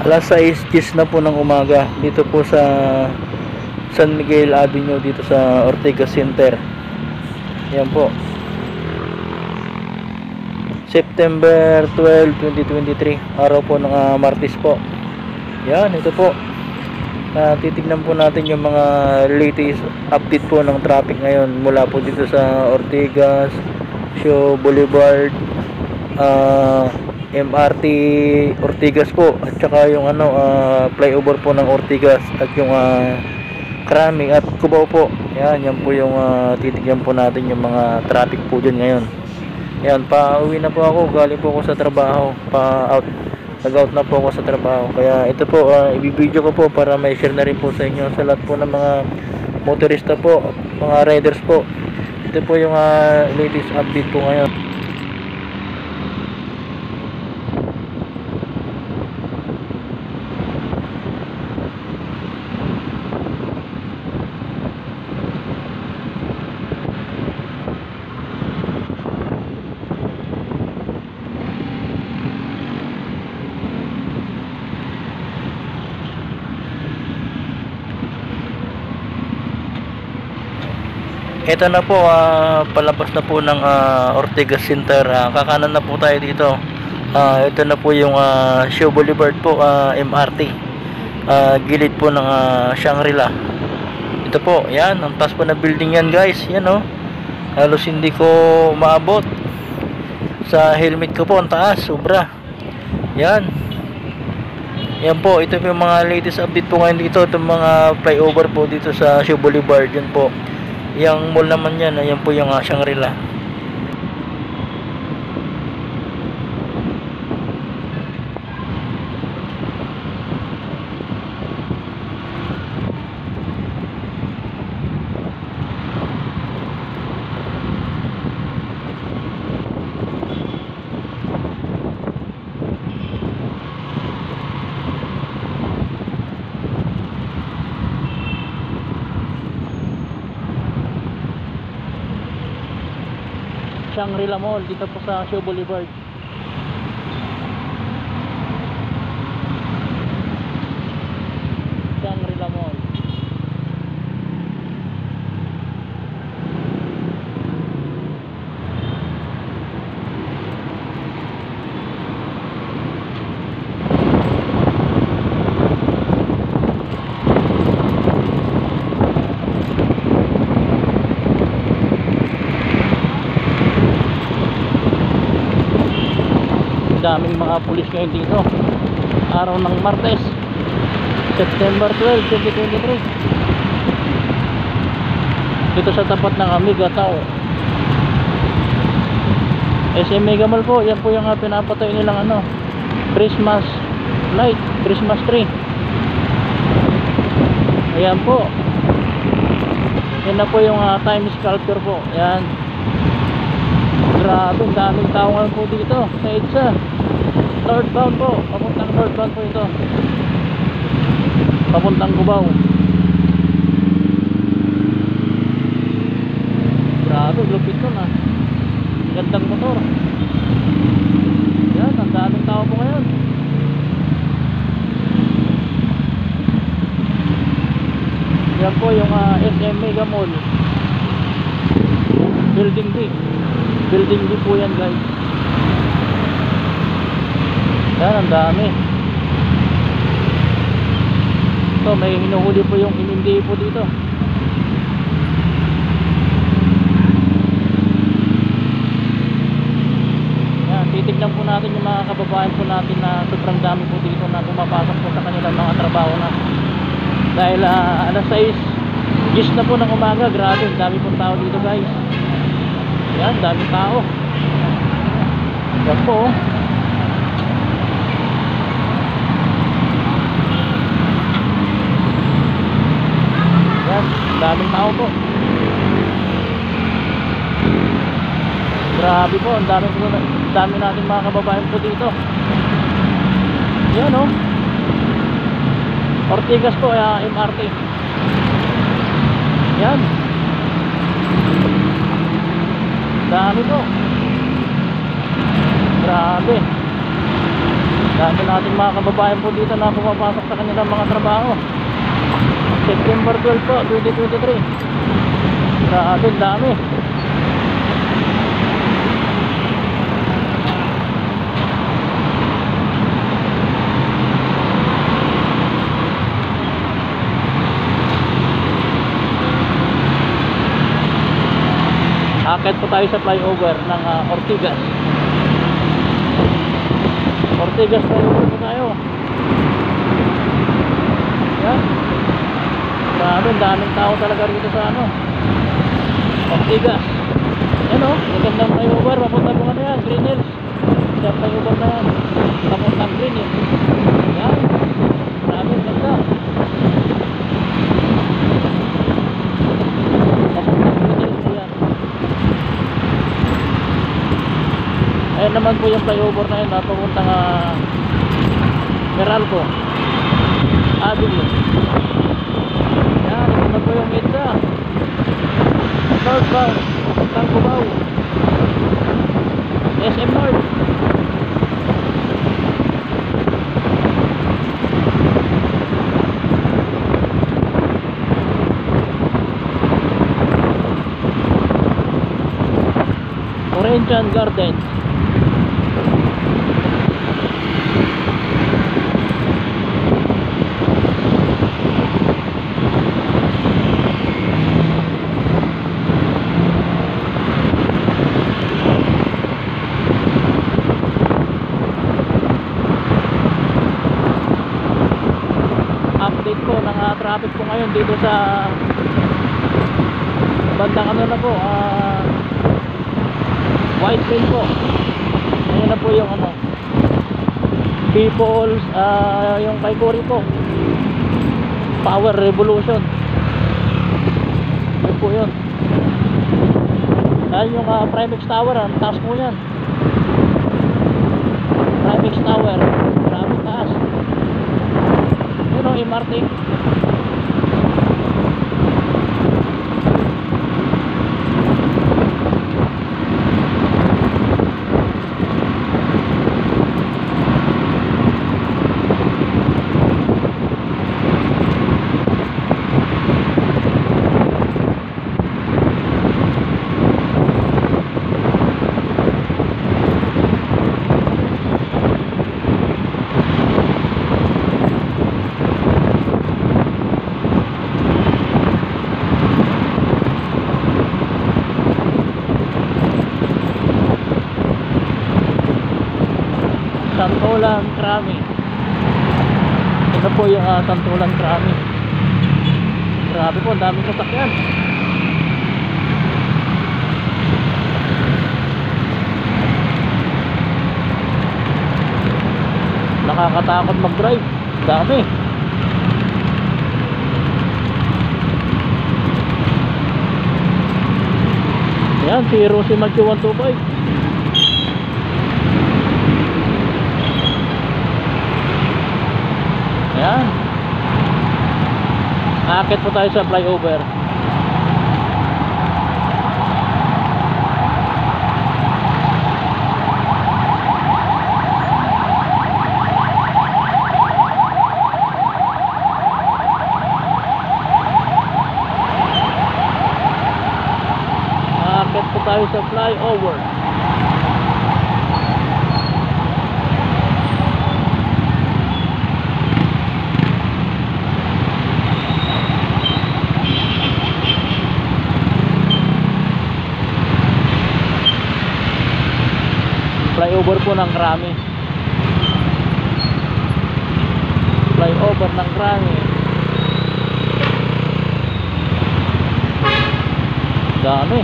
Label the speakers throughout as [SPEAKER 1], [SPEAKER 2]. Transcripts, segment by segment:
[SPEAKER 1] Alas 6:10 na po ng umaga dito po sa San Miguel Avenue, dito sa Ortigas Center. Yan po, September 12, 2023, araw po ng Martes po. Yan, ito po, titignan po natin yung mga latest update po ng traffic ngayon mula po dito sa Ortigas, Shaw Boulevard, MRT Ortigas po, at saka yung flyover po ng Ortigas, at yung Krami at Cubao po. Yan po yung titignan po natin yung mga traffic po dyan ngayon. Yan, pa-uwi na po ako, galing po ako sa trabaho, nag-out na po ako sa trabaho, kaya ito po, i-video ko po para may share na rin po sa inyo, sa lahat po ng mga motorista po, mga riders po. Ito po yung latest update po ngayon. Ito na po, palabas na po ng Ortigas Center. Kakanan na po tayo dito. Ito na po yung Shaw Boulevard po, MRT. Gilid po ng Shangri-La. Ito po, yan, ang taas po na building yan, guys. Yan oh. Halos hindi ko maabot. Sa helmet ko po, ang taas, sobra. Yan. Yan po, ito po yung mga latest update po ngayon dito. Itong mga flyover po dito sa Shaw Boulevard. Yan po. Yung mall naman yan, ayan po yung Shangri-La. Shangri-La Mall dito po sa Shaw Boulevard. Shangri-La Mall. Daming mga pulis ngayon dito, araw ng Martes, September 12, 2023, dito sa tapat ng Amiga Tao, SM Mega Mall po. Yan po yung pinapatay nilang Christmas light, Christmas tree. Ayan po, yan na po yung time sculpture po. Yan, grabe, daming tao ngayon po dito sa EDSA. Northbound po, papuntang northbound po ito, papuntang Cubao. Grabe, lupit nun gandang motor. Yan, ang daming tao po ngayon. Yan po yung SM Mega Mall, Building D. Building D po yan, guys. Yan, ang dami. So, may hinuhuli po yung MMDA po dito. Yan, titignan po natin yung mga kababayan po natin na sobrang dami po dito na pumapasok po sa kanilang mga trabaho na. Dahil alas 6:10 na po ng umaga. Grabe, dami pong tao dito, guys. Yan, dami tao. Yan po. Yan, daming tao po. Grabe po, ang dami natin mga kababayan po dito. Yan oh. Ortigas po, MRT. Yan. Dami po. Grabe. Dami nating mga kababayan po dito na pumapasok sa kanilang mga trabaho. September 12 po, 2023. Grabe, dami. Akit po tayo sa flyover ng Ortigas. Ortigas flyover po tayo. Yan. Grabe, daming tao talaga rito sa ano, Ortigas. Yan o, magandang flyover. Papunta po ano yan, Green Hills. Yan flyover na yan. Papuntang Green Hills. Yan. Grabe, ganda. Papuntang Green Hills yan. Ayan naman po yung flyover na yun, papuntang Meralco Avenue. Yan, ito na po yung EDSA northbound papuntang Cubao, SM North. Orangean Gardens. Update po ng traffic po ngayon dito sa bandang ano na po, White Plain po. Ayan na po yung ano, People's yung kay Cory po, Power Revolution. Ayan po yun. Ayan yung Primex Tower, ang taas po yan. Primex Tower, grabe taas. Yun o, MRT. Santolan Krami. Ito po yung Santolan Krami. Grabe po, ang daming sasakyan. Nakakatakot mag-drive. Dami. Yan, si Rosie Macho 125. Ayan. Akit po tayo sa flyover. Akit po tayo sa flyover. Flyover po ng Krami. Flyover ng Krami. Dami.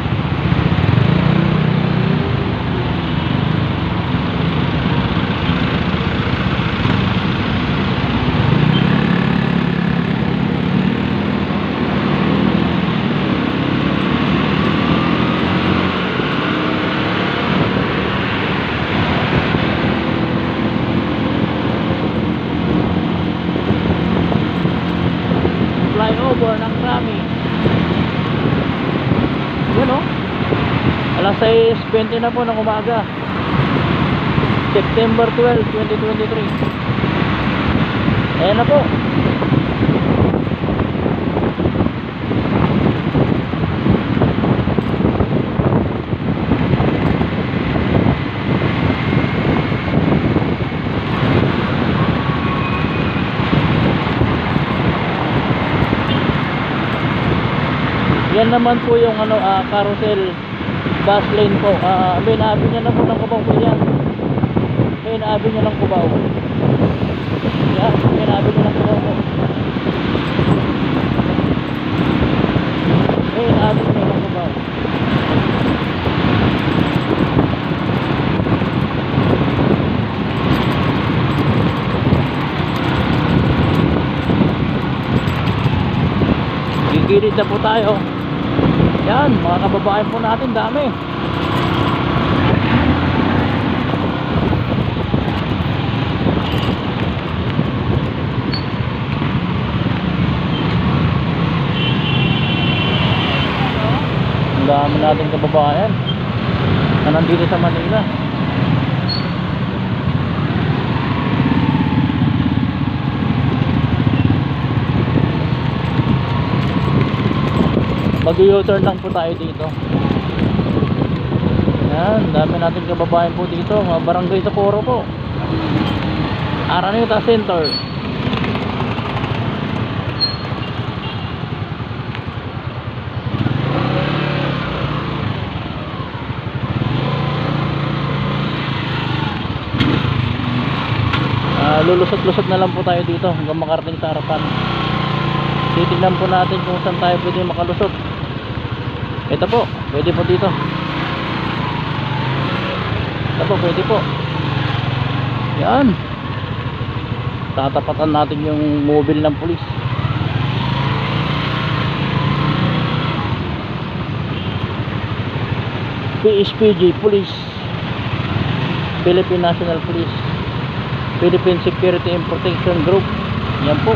[SPEAKER 1] Flyover ng Krami. Yun o, alas 6:20 na po ng umaga. September 12, 2023. Ayan na po. Yan naman po yung carousel bus lane po. Main avenue niya na po ng Cubao po yan. Main avenue ng Cubao. Yan, main avenue ng Cubao po. Main avenue ng Cubao. Gigilid na po tayo. Yan, mga kababayan po natin, dami. Ang dami natin kababayan na nandito sa Manila. Mag-u-turn lang po tayo dito. Yan, dami natin kababayan po dito. Mga barangay sa Coro po. Araneta Center. Lulusot-lusot na lang po tayo dito hanggang makarating sa harapan. Titignan po natin kung saan tayo pwede makalusot. Ito po, pwede po dito. Ito po, pwede po. Yan. Tatapatan natin yung mobile ng pulis. PSPG Police, Philippine National Police, Philippine Security and Protection Group. Yan po.